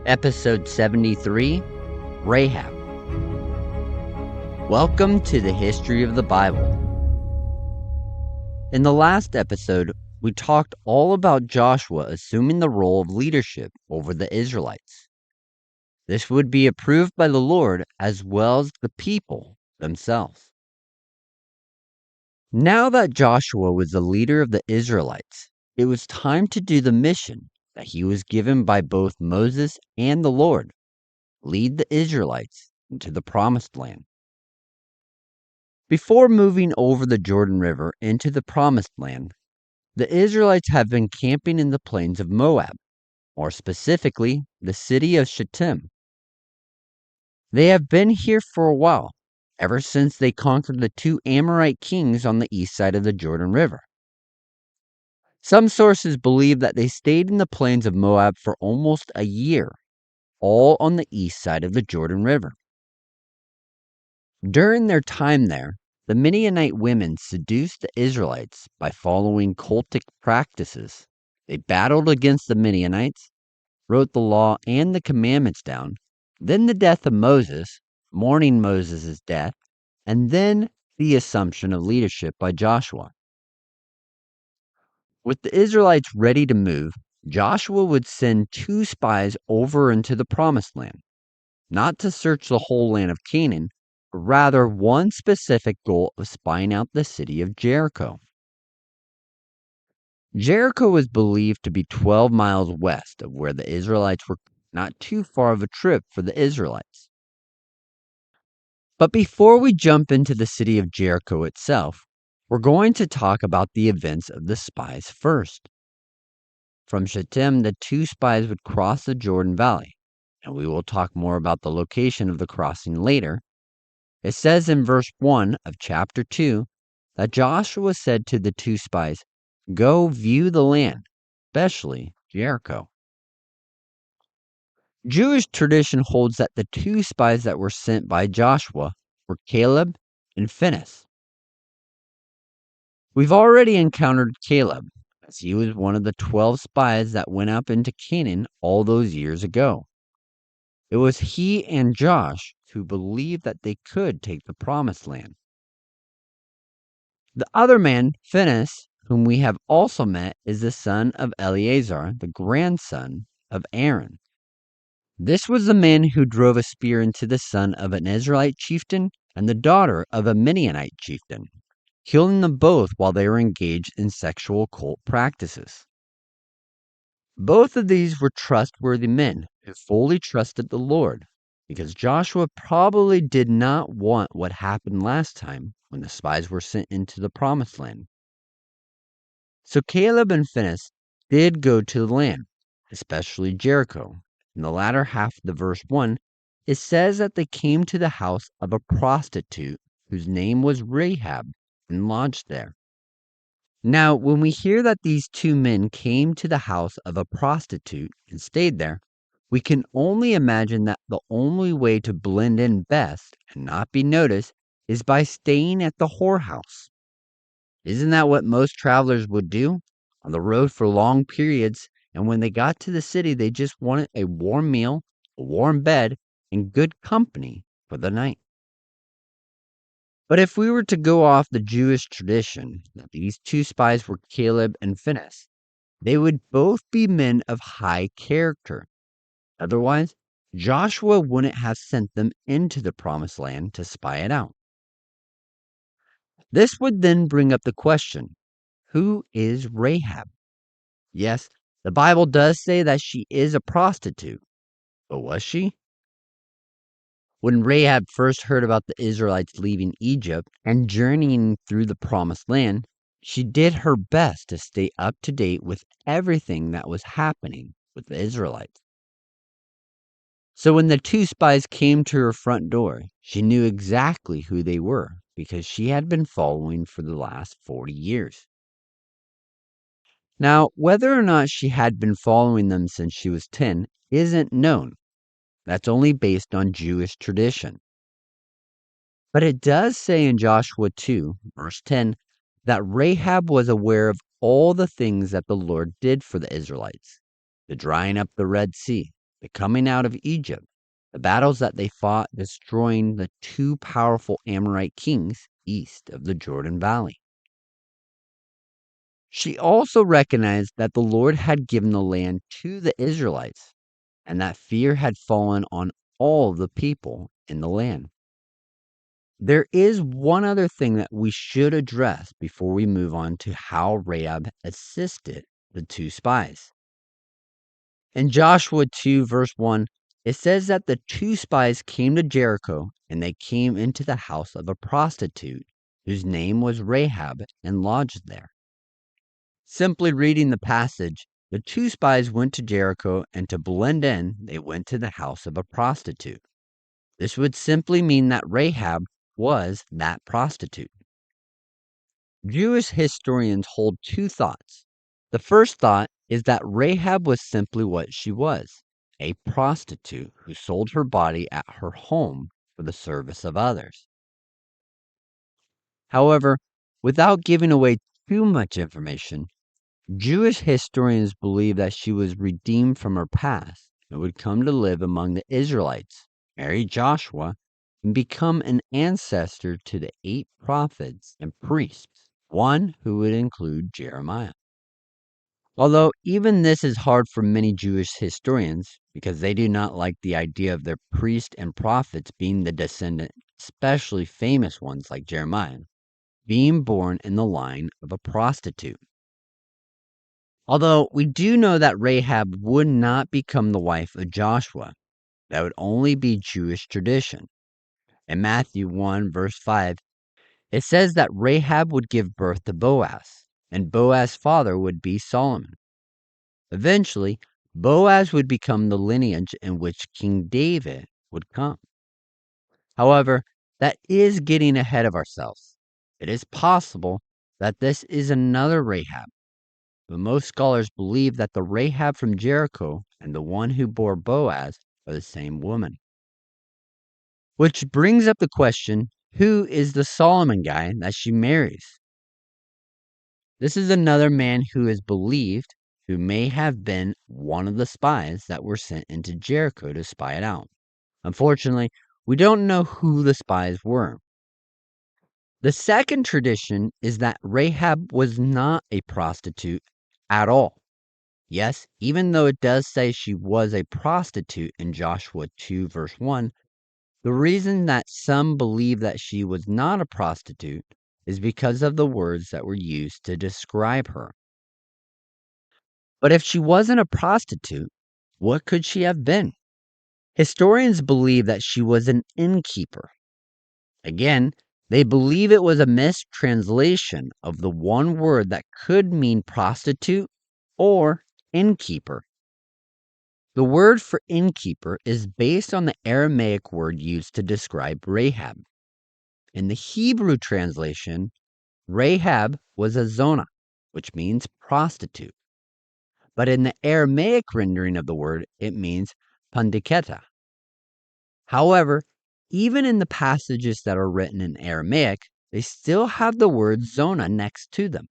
Episode 73 Rahab. Welcome to the history of the Bible. In the last episode, we talked all about Joshua assuming the role of leadership over the Israelites. This would be approved by the Lord as well as the people themselves. Now that Joshua was the leader of the Israelites, it was time to do the mission that he was given by both Moses and the Lord: lead the Israelites into the Promised Land. Before moving over the Jordan River into the Promised Land, the Israelites have been camping in the plains of Moab, more specifically, the city of Shittim. They have been here for a while, ever since they conquered the two Amorite kings on the east side of the Jordan River. Some sources believe that they stayed in the plains of Moab for almost a year, all on the east side of the Jordan River. During their time there, the Midianite women seduced the Israelites by following cultic practices. They battled against the Midianites, wrote the law and the commandments down, then the death of Moses, mourning Moses' death, and then the assumption of leadership by Joshua. With the Israelites ready to move, Joshua would send 2 spies over into the Promised Land, not to search the whole land of Canaan, but rather one specific goal of spying out the city of Jericho. Jericho was believed to be 12 miles west of where the Israelites were, not too far of a trip for the Israelites. But before we jump into the city of Jericho itself, we're going to talk about the events of the spies first. From Shittim, the 2 spies would cross the Jordan Valley, and we will talk more about the location of the crossing later. It says in verse 1 of chapter 2 that Joshua said to the 2 spies, "Go view the land, especially Jericho." Jewish tradition holds that the 2 spies that were sent by Joshua were Caleb and Phinehas. We've already encountered Caleb, as he was one of the 12 spies that went up into Canaan all those years ago. It was he and Josh who believed that they could take the Promised Land. The other man, Phinehas, whom we have also met, is the son of Eleazar, the grandson of Aaron. This was the man who drove a spear into the son of an Israelite chieftain and the daughter of a Midianite chieftain, killing them both while they were engaged in sexual cult practices. Both of these were trustworthy men who fully trusted the Lord, because Joshua probably did not want what happened last time when the spies were sent into the Promised Land. So Caleb and Phinehas did go to the land, especially Jericho. In the latter half of the verse 1, it says that they came to the house of a prostitute whose name was Rahab and lodged there. Now, when we hear that these 2 men came to the house of a prostitute and stayed there, we can only imagine that the only way to blend in best and not be noticed is by staying at the whorehouse. Isn't that what most travelers would do? On the road for long periods, and when they got to the city, they just wanted a warm meal, a warm bed, and good company for the night. But if we were to go off the Jewish tradition that these 2 spies were Caleb and Phinehas, they would both be men of high character. Otherwise, Joshua wouldn't have sent them into the Promised Land to spy it out. This would then bring up the question, who is Rahab? Yes, the Bible does say that she is a prostitute, but was she? When Rahab first heard about the Israelites leaving Egypt and journeying through the Promised Land, she did her best to stay up to date with everything that was happening with the Israelites. So when the 2 spies came to her front door, she knew exactly who they were because she had been following for the last 40 years. Now, whether or not she had been following them since she was 10 isn't known. That's only based on Jewish tradition. But it does say in Joshua 2, verse 10, that Rahab was aware of all the things that the Lord did for the Israelites: the drying up the Red Sea, the coming out of Egypt, the battles that they fought destroying the two powerful Amorite kings east of the Jordan Valley. She also recognized that the Lord had given the land to the Israelites and that fear had fallen on all the people in the land. There is one other thing that we should address before we move on to how Rahab assisted the two spies. In Joshua 2, verse 1, it says that the two spies came to Jericho and they came into the house of a prostitute whose name was Rahab and lodged there. Simply reading the passage, the two spies went to Jericho and to blend in, they went to the house of a prostitute. This would simply mean that Rahab was that prostitute. Jewish historians hold two thoughts. The first thought is that Rahab was simply what she was, a prostitute who sold her body at her home for the service of others. However, without giving away too much information, Jewish historians believe that she was redeemed from her past and would come to live among the Israelites, marry Joshua, and become an ancestor to the 8 prophets and priests, one who would include Jeremiah. Although even this is hard for many Jewish historians because they do not like the idea of their priests and prophets being the descendant, especially famous ones like Jeremiah, being born in the line of a prostitute. Although we do know that Rahab would not become the wife of Joshua, that would only be Jewish tradition. In Matthew 1, verse 5, it says that Rahab would give birth to Boaz, and Boaz's father would be Solomon. Eventually, Boaz would become the lineage in which King David would come. However, that is getting ahead of ourselves. It is possible that this is another Rahab, but most scholars believe that the Rahab from Jericho and the one who bore Boaz are the same woman. Which brings up the question, who is the Solomon guy that she marries? This is another man who is believed who may have been one of the spies that were sent into Jericho to spy it out. Unfortunately, we don't know who the spies were. The second tradition is that Rahab was not a prostitute at all. Yes, even though it does say she was a prostitute in Joshua 2, verse 1, the reason that some believe that she was not a prostitute is because of the words that were used to describe her. But if she wasn't a prostitute, what could she have been? Historians believe that she was an innkeeper. Again, they believe it was a mistranslation of the one word that could mean prostitute or innkeeper. The word for innkeeper is based on the Aramaic word used to describe Rahab. In the Hebrew translation, Rahab was a zona, which means prostitute. But in the Aramaic rendering of the word, it means pandiketa. However, even in the passages that are written in Aramaic, they still have the word zona next to them.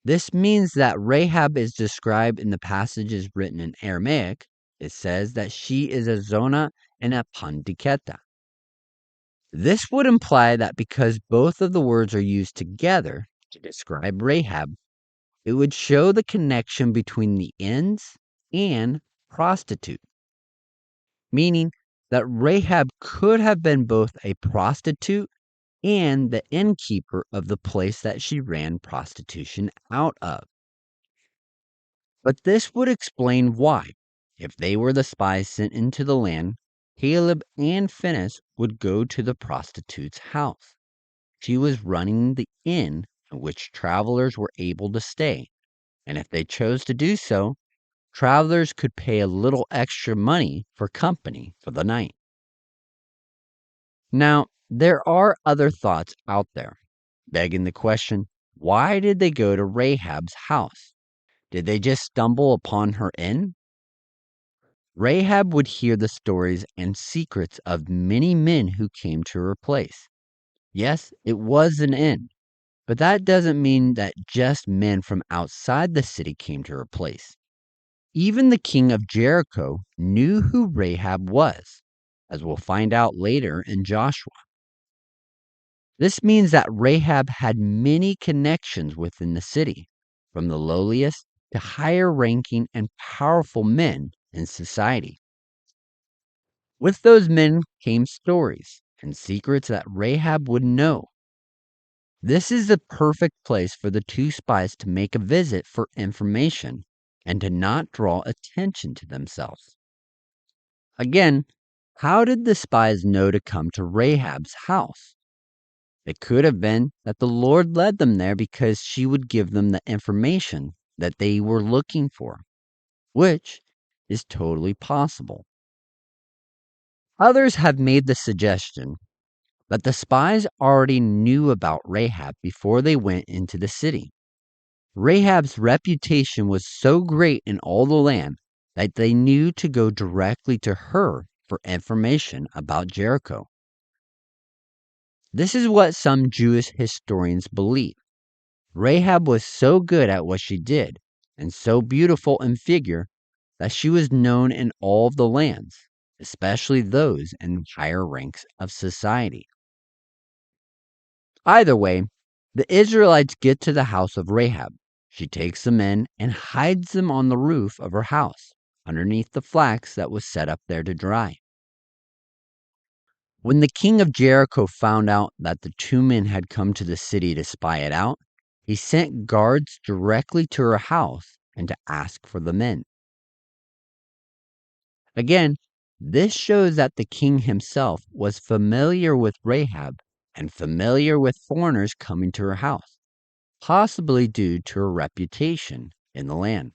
This means that Rahab is described in the passages written in Aramaic. It says that she is a zona and a pandiketa. This would imply that because both of the words are used together to describe Rahab, it would show the connection between the inns and prostitute, meaning that Rahab could have been both a prostitute and the innkeeper of the place that she ran prostitution out of. But this would explain why, if they were the spies sent into the land, Caleb and Phinehas would go to the prostitute's house. She was running the inn in which travelers were able to stay, and if they chose to do so, travelers could pay a little extra money for company for the night. Now, there are other thoughts out there, begging the question, why did they go to Rahab's house? Did they just stumble upon her inn? Rahab would hear the stories and secrets of many men who came to her place. Yes, it was an inn, but that doesn't mean that just men from outside the city came to her place. Even the king of Jericho knew who Rahab was, as we'll find out later in Joshua. This means that Rahab had many connections within the city, from the lowliest to higher ranking and powerful men in society. With those men came stories and secrets that Rahab would know. This is the perfect place for the two spies to make a visit for information and to not draw attention to themselves. Again, how did the spies know to come to Rahab's house? It could have been that the Lord led them there because she would give them the information that they were looking for, which is totally possible. Others have made the suggestion that the spies already knew about Rahab before they went into the city. Rahab's reputation was so great in all the land that they knew to go directly to her for information about Jericho. This is what some Jewish historians believe. Rahab was so good at what she did and so beautiful in figure that she was known in all of the lands, especially those in higher ranks of society. Either way, the Israelites get to the house of Rahab. She takes them in and hides them on the roof of her house, underneath the flax that was set up there to dry. When the king of Jericho found out that the two men had come to the city to spy it out, he sent guards directly to her house and to ask for the men. Again, this shows that the king himself was familiar with Rahab and familiar with foreigners coming to her house, possibly due to her reputation in the land.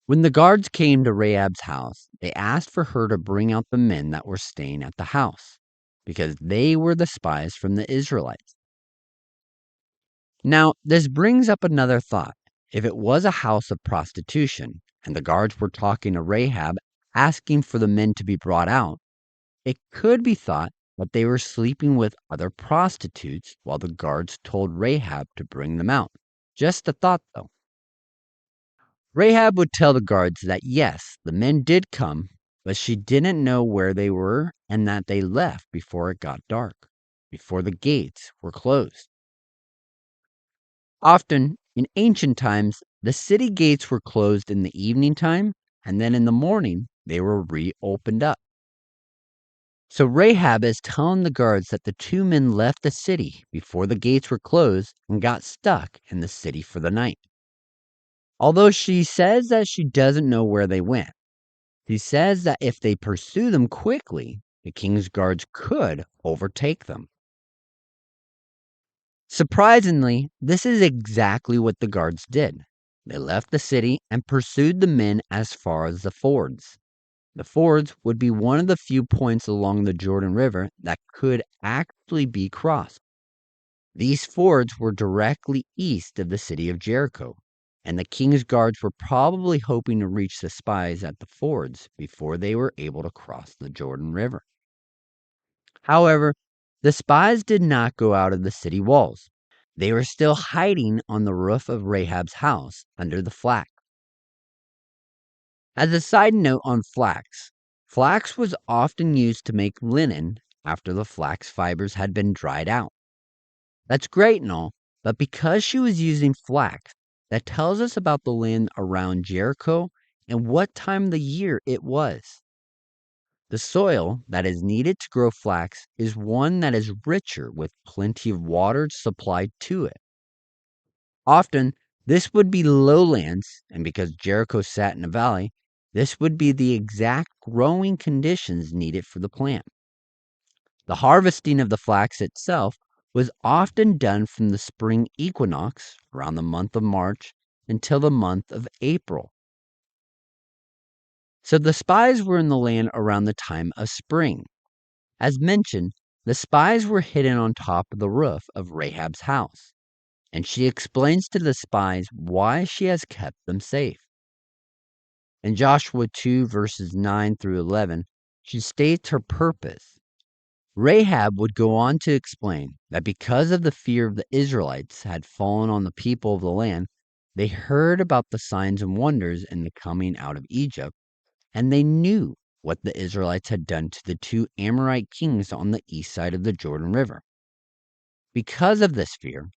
When the guards came to Rahab's house, they asked for her to bring out the men that were staying at the house, because they were the spies from the Israelites. Now, this brings up another thought. If it was a house of prostitution, and the guards were talking to Rahab, asking for the men to be brought out, it could be thought that they were sleeping with other prostitutes while the guards told Rahab to bring them out. Just a thought, though. Rahab would tell the guards that yes, the men did come, but she didn't know where they were and that they left before it got dark, before the gates were closed. Often, in ancient times, the city gates were closed in the evening time, and then in the morning, they were reopened up. So Rahab is telling the guards that the two men left the city before the gates were closed and got stuck in the city for the night. Although she says that she doesn't know where they went, she says that if they pursue them quickly, the king's guards could overtake them. Surprisingly, this is exactly what the guards did. They left the city and pursued the men as far as the fords. The fords would be one of the few points along the Jordan River that could actually be crossed. These fords were directly east of the city of Jericho, and the king's guards were probably hoping to reach the spies at the fords before they were able to cross the Jordan River. However, the spies did not go out of the city walls. They were still hiding on the roof of Rahab's house under the flax. As a side note on flax, flax was often used to make linen after the flax fibers had been dried out. That's great and all, but because she was using flax, that tells us about the land around Jericho and what time of the year it was. The soil that is needed to grow flax is one that is richer with plenty of water supplied to it. Often, this would be lowlands, and because Jericho sat in a valley, this would be the exact growing conditions needed for the plant. The harvesting of the flax itself was often done from the spring equinox around the month of March until the month of April. So the spies were in the land around the time of spring. As mentioned, the spies were hidden on top of the roof of Rahab's house, and she explains to the spies why she has kept them safe. In Joshua 2 verses 9 through 11, she states her purpose. Rahab would go on to explain that because of the fear of the Israelites had fallen on the people of the land, They heard about the signs and wonders in the coming out of Egypt, and they knew what the Israelites had done to the two Amorite kings on the east side of the Jordan River. Because of this fear,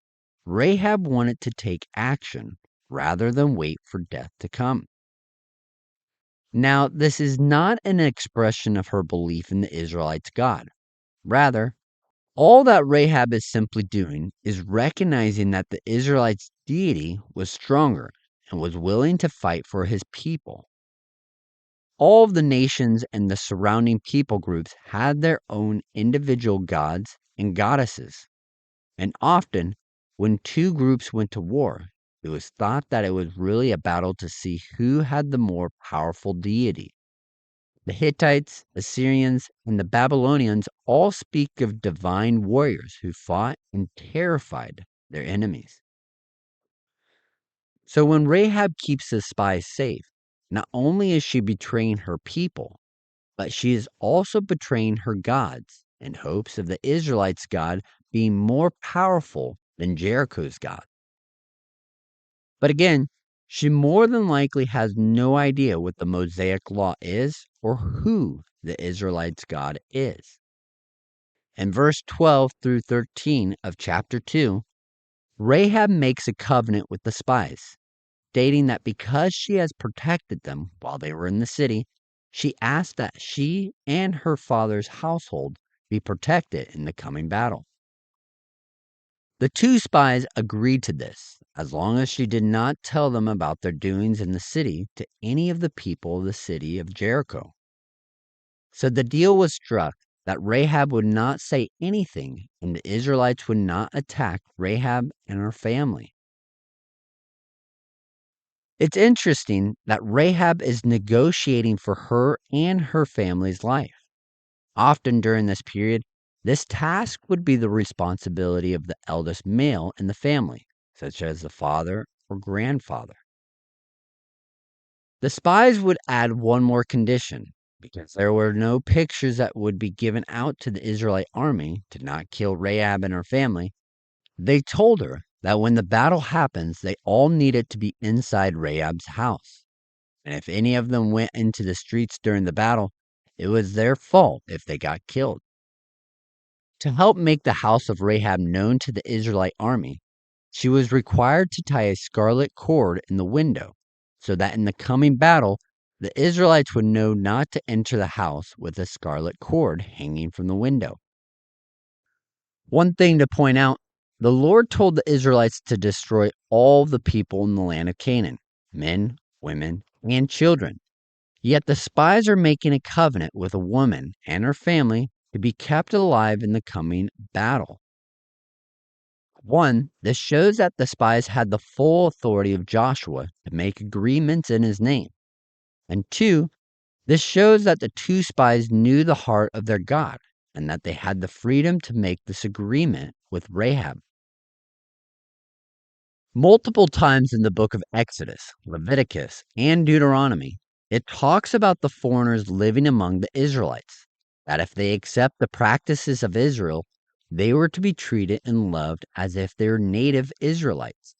Rahab wanted to take action rather than wait for death to come. Now, this is not an expression of her belief in the Israelites' God. Rather, all that Rahab is simply doing is recognizing that the Israelites' deity was stronger and was willing to fight for his people. All of the nations and the surrounding people groups had their own individual gods and goddesses. And often, when two groups went to war, it was thought that it was really a battle to see who had the more powerful deity. The Hittites, Assyrians, and the Babylonians all speak of divine warriors who fought and terrified their enemies. So when Rahab keeps the spies safe, not only is she betraying her people, but she is also betraying her gods in hopes of the Israelites' God being more powerful than Jericho's God. But again, she more than likely has no idea what the Mosaic law is or who the Israelites' God is. In verse 12 through 13 of chapter 2, Rahab makes a covenant with the spies, stating that because she has protected them while they were in the city, she asked that she and her father's household be protected in the coming battle. The two spies agreed to this, as long as she did not tell them about their doings in the city to any of the people of the city of Jericho. So the deal was struck that Rahab would not say anything and the Israelites would not attack Rahab and her family. It's interesting that Rahab is negotiating for her and her family's life. Often during this period, this task would be the responsibility of the eldest male in the family, such as the father or grandfather. The spies would add one more condition. Because there were no pictures that would be given out to the Israelite army to not kill Rahab and her family, they told her that when the battle happens, they all needed to be inside Rahab's house. And if any of them went into the streets during the battle, it was their fault if they got killed. To help make the house of Rahab known to the Israelite army, she was required to tie a scarlet cord in the window so that in the coming battle, the Israelites would know not to enter the house with a scarlet cord hanging from the window. One thing to point out, the Lord told the Israelites to destroy all the people in the land of Canaan, men, women, and children. Yet the spies are making a covenant with a woman and her family to be kept alive in the coming battle. One, this shows that the spies had the full authority of Joshua to make agreements in his name. And two, this shows that the two spies knew the heart of their God and that they had the freedom to make this agreement with Rahab. Multiple times in the book of Exodus, Leviticus, and Deuteronomy, it talks about the foreigners living among the Israelites, that if they accept the practices of Israel, they were to be treated and loved as if they were native Israelites.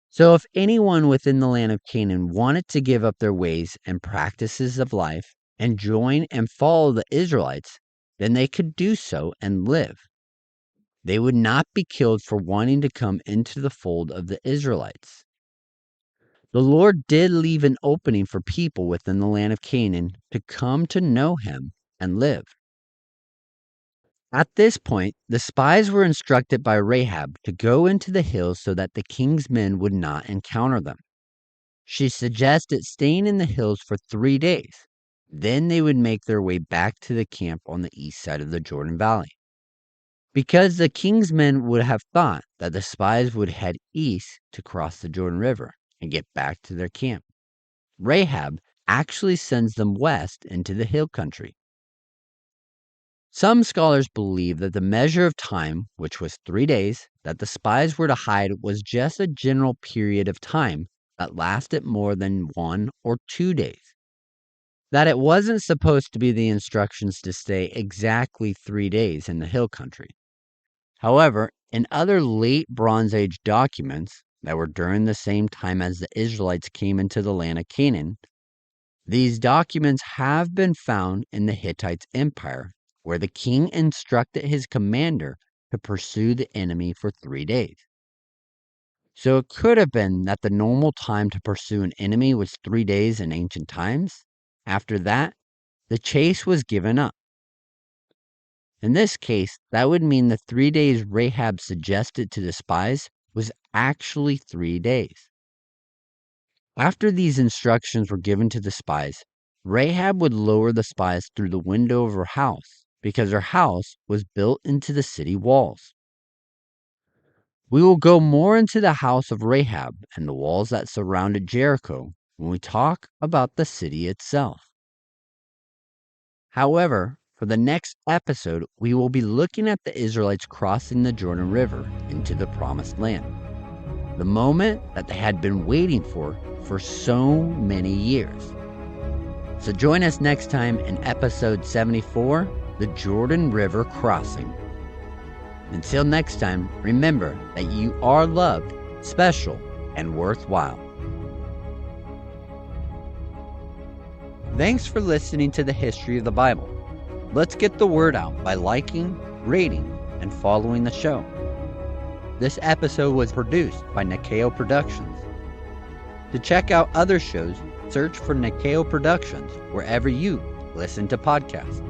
So if anyone within the land of Canaan wanted to give up their ways and practices of life and join and follow the Israelites, then they could do so and live. They would not be killed for wanting to come into the fold of the Israelites. The Lord did leave an opening for people within the land of Canaan to come to know him and live. At this point, the spies were instructed by Rahab to go into the hills so that the king's men would not encounter them. She suggested staying in the hills for 3 days. Then they would make their way back to the camp on the east side of the Jordan Valley. Because the king's men would have thought that the spies would head east to cross the Jordan River and get back to their camp, Rahab actually sends them west into the hill country. Some scholars believe that the measure of time, which was 3 days, that the spies were to hide was just a general period of time that lasted more than 1 or 2 days. That it wasn't supposed to be the instructions to stay exactly 3 days in the hill country. However, in other late Bronze Age documents, that were during the same time as the Israelites came into the land of Canaan. These documents have been found in the Hittite Empire, where the king instructed his commander to pursue the enemy for 3 days. So it could have been that the normal time to pursue an enemy was 3 days in ancient times. After that, the chase was given up. In this case, that would mean the 3 days Rahab suggested to the spies was actually 3 days. After these instructions were given to the spies, Rahab would lower the spies through the window of her house because her house was built into the city walls. We will go more into the house of Rahab and the walls that surrounded Jericho when we talk about the city itself. However, for the next episode, we will be looking at the Israelites crossing the Jordan River into the Promised Land, the moment that they had been waiting for so many years. So join us next time in episode 74, the Jordan River Crossing. Until next time, remember that you are loved, special, and worthwhile. Thanks for listening to the History of the Bible. Let's get the word out by liking, rating, and following the show. This episode was produced by Nikao Productions. To check out other shows, search for Nikao Productions wherever you listen to podcasts.